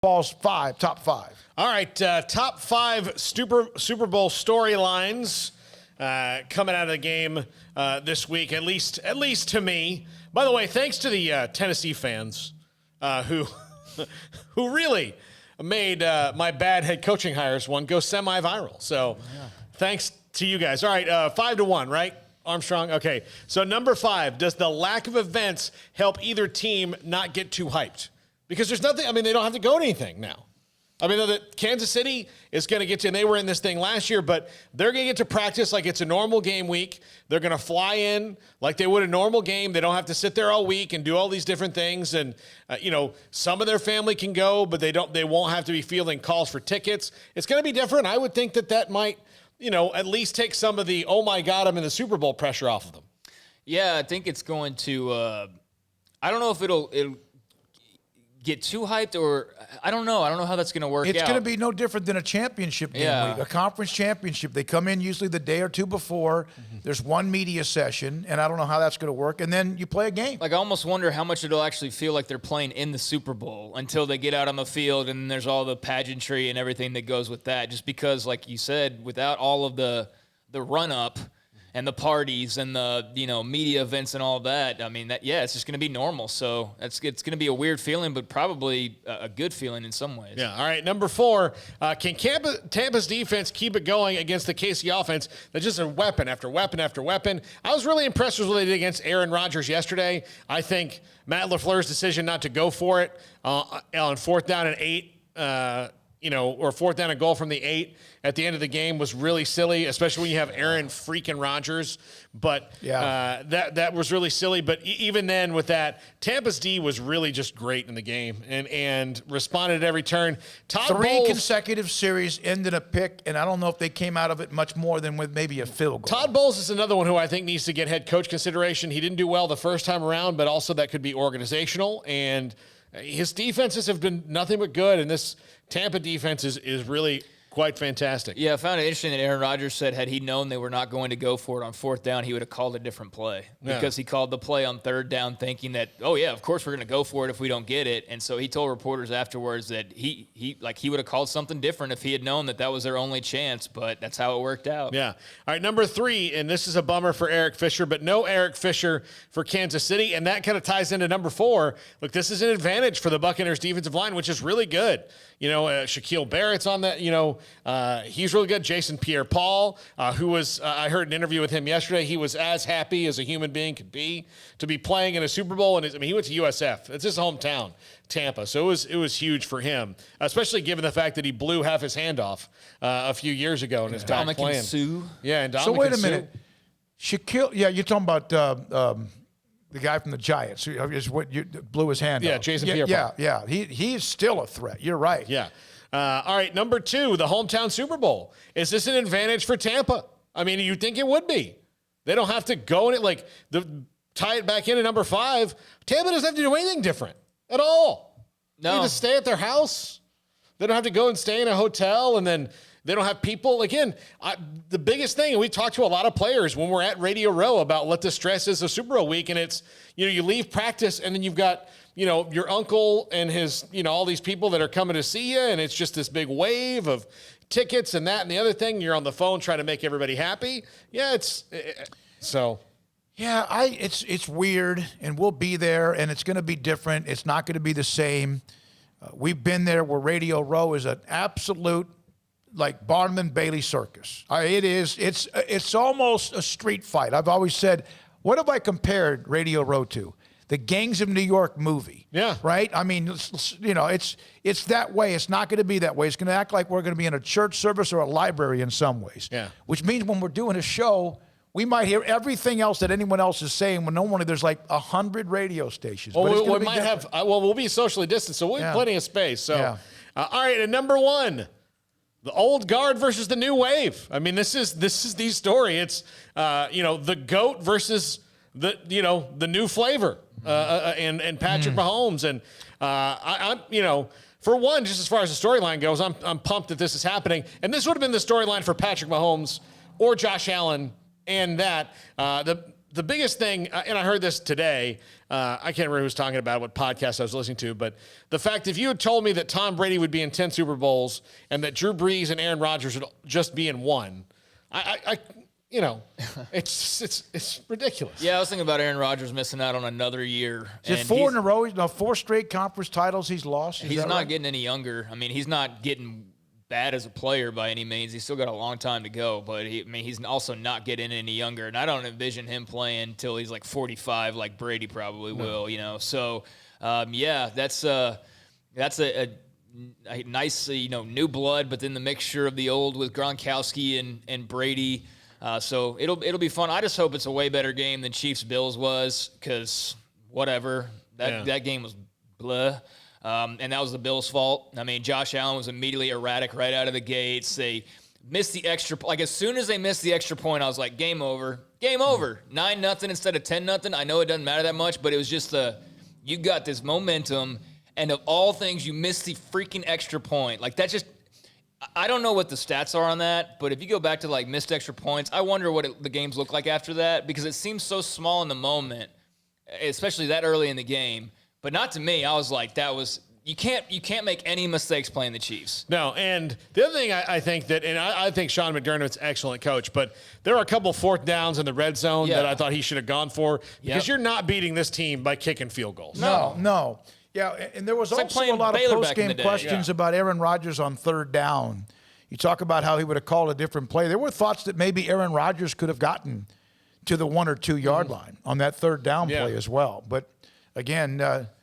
Ball's top five. All right, top five Super Bowl storylines coming out of the game this week, at least to me. By the way, thanks to the Tennessee fans who really made my bad head coaching hires one go semi-viral. So thanks to you guys. All right, 5-1, right? Armstrong? Okay, so number 5, does the lack of events help either team not get too hyped? Because there's nothing, I mean, they don't have to go to anything now. I mean, Kansas City is going to get to, and they were in this thing last year, but they're going to get to practice like it's a normal game week. They're going to fly in like they would a normal game. They don't have to sit there all week and do all these different things. And, some of their family can go, but they won't have to be fielding calls for tickets. It's going to be different. I would think that might, at least take some of the, oh my God, I'm in the Super Bowl pressure off of them. Yeah, I think it's going to, I don't know if it'll get too hyped, or I don't know how that's going to work out. It's going to be no different than a championship game week, a conference championship. They come in usually the day or two before. There's one media session, and I don't know how that's going to work. And then you play a game. Like, I almost wonder how much it'll actually feel like they're playing in the Super Bowl until they get out on the field, and there's all the pageantry and everything that goes with that. Just because, like you said, without all of the run-up and the parties and the media events and all that, I mean, it's just going to be normal. So it's going to be a weird feeling, but probably a good feeling in some ways. Yeah. All right. Number 4, can Tampa's defense keep it going against the KC offense? That's just a weapon after weapon after weapon. I was really impressed with what they did against Aaron Rodgers yesterday. I think Matt LaFleur's decision not to go for it on 4th down and 8, or 4th down and goal from the 8 at the end of the game was really silly, especially when you have Aaron freaking Rodgers. But that was really silly. But even then with that, Tampa's D was really just great in the game and responded at every turn. Three consecutive series ended a pick, and I don't know if they came out of it much more than with maybe a field goal. Todd Bowles is another one who I think needs to get head coach consideration. He didn't do well the first time around, but also that could be organizational. And his defenses have been nothing but good, and this Tampa defense is really quite fantastic. Yeah, I found it interesting that Aaron Rodgers said had he known they were not going to go for it on 4th down, he would have called a different play. Because he called the play on 3rd down thinking that, oh, yeah, of course we're going to go for it if we don't get it. And so he told reporters afterwards that he would have called something different if he had known that was their only chance, but that's how it worked out. Yeah. All right, number 3, and this is a bummer for Eric Fisher, but no Eric Fisher for Kansas City, and that kind of ties into number 4. Look, this is an advantage for the Buccaneers defensive line, which is really good. Shaquille Barrett's on that, he's really good. Jason Pierre-Paul, who was, I heard an interview with him yesterday. He was as happy as a human being could be to be playing in a Super Bowl. And he went to USF. It's his hometown, Tampa. So it was huge for him, especially given the fact that he blew half his hand off a few years ago in his time playing. Dominican Sue. Yeah, and So wait a minute. Shaquille, you're talking about the guy from the Giants who blew his hand off. Jason Pierre-Paul. Yeah. He's still a threat. You're right. Yeah. All right, number 2, the hometown Super Bowl. Is this an advantage for Tampa? I mean, you'd think it would be. They don't have to go in it tie it back into number 5. Tampa doesn't have to do anything different at all. No. They need to stay at their house. They don't have to go and stay in a hotel, and then they don't have people. Again, the biggest thing, and we talk to a lot of players when we're at Radio Row about what the stress is of Super Bowl week, and it's, you leave practice, and then you've got, your uncle and his, all these people that are coming to see you, and it's just this big wave of tickets and that and the other thing. You're on the phone trying to make everybody happy. Yeah, it's weird, and we'll be there, and it's going to be different. It's not going to be the same. We've been there where Radio Row is an absolute, like, Barnum and Bailey circus. It is. It's almost a street fight. I've always said, what have I compared Radio Row to? The Gangs of New York movie. Yeah. Right? I mean, it's that way. It's not going to be that way. It's going to act like we're going to be in a church service or a library in some ways. Yeah. Which means when we're doing a show, we might hear everything else that anyone else is saying when normally there's like 100 radio stations. Well, we'll be socially distanced, so we'll have plenty of space. So, all right, and number 1. The old guard versus the new wave. I mean, this is the story. It's the GOAT versus the new flavor and Patrick Mahomes. And I'm for one, just as far as the storyline goes, I'm pumped that this is happening. And this would have been the storyline for Patrick Mahomes or Josh Allen. And that the biggest thing, and I heard this today, I can't remember who was talking about what podcast I was listening to, but the fact if you had told me that Tom Brady would be in 10 Super Bowls and that Drew Brees and Aaron Rodgers would just be in one, it's ridiculous. Yeah, I was thinking about Aaron Rodgers missing out on another year. Is it 4 in a row? No, 4 straight conference titles he's lost. He's not getting any younger. I mean, he's not getting bad as a player by any means. He's still got a long time to go, but he's also not getting any younger. And I don't envision him playing until he's like 45, like Brady probably will. So that's a nice new blood, but then the mixture of the old with Gronkowski and Brady. So it'll be fun. I just hope it's a way better game than Chiefs Bills was, because whatever, that game was blah. And that was the Bills' fault. I mean, Josh Allen was immediately erratic right out of the gates. They missed the extra. Like, as soon as they missed the extra point, I was like, game over. Game over. 9-0 instead of 10-0. I know it doesn't matter that much, but it was just you got this momentum, and of all things, you missed the freaking extra point. Like, that just, I don't know what the stats are on that, but if you go back to, like, missed extra points, I wonder what the games look like after that, because it seems so small in the moment, especially that early in the game. But not to me. I was like, you can't make any mistakes playing the Chiefs. No, and the other thing I think that, and I think Sean McDermott's an excellent coach, but there are a couple fourth downs in the red zone that I thought he should have gone for, because you're not beating this team by kicking field goals. No. Yeah, and there was also a lot of post-game questions about Aaron Rodgers on third down. You talk about how he would have called a different play. There were thoughts that maybe Aaron Rodgers could have gotten to the 1 or 2 yard line on that third down play as well. But again,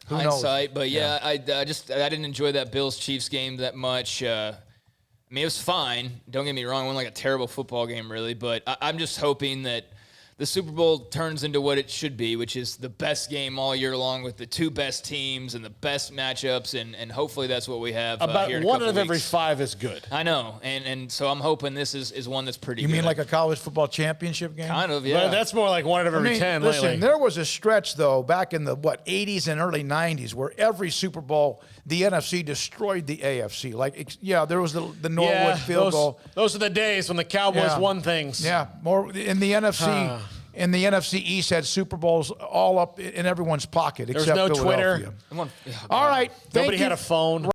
who hindsight, knows? But I didn't enjoy that Bills-Chiefs game that much. I mean, it was fine. Don't get me wrong. It wasn't like a terrible football game, really. But I'm just hoping that the Super Bowl turns into what it should be, which is the best game all year long with the 2 best teams and the best matchups, and hopefully that's what we have about here in a one couple of every weeks. 5 is good. I know, and so I'm hoping this is one that's pretty good. You mean like a college football championship game? Kind of, yeah. But that's more like 1 out of every 10 listen, lately. there was a stretch, though, back in the, 80s and early 90s where every Super Bowl, the NFC destroyed the AFC. There was the Norwood field goal. Those are the days when the Cowboys won things. Yeah, more in the NFC. And the NFC East had Super Bowls all up in everyone's pocket, except no Philadelphia. Twitter. All right. Nobody had a phone.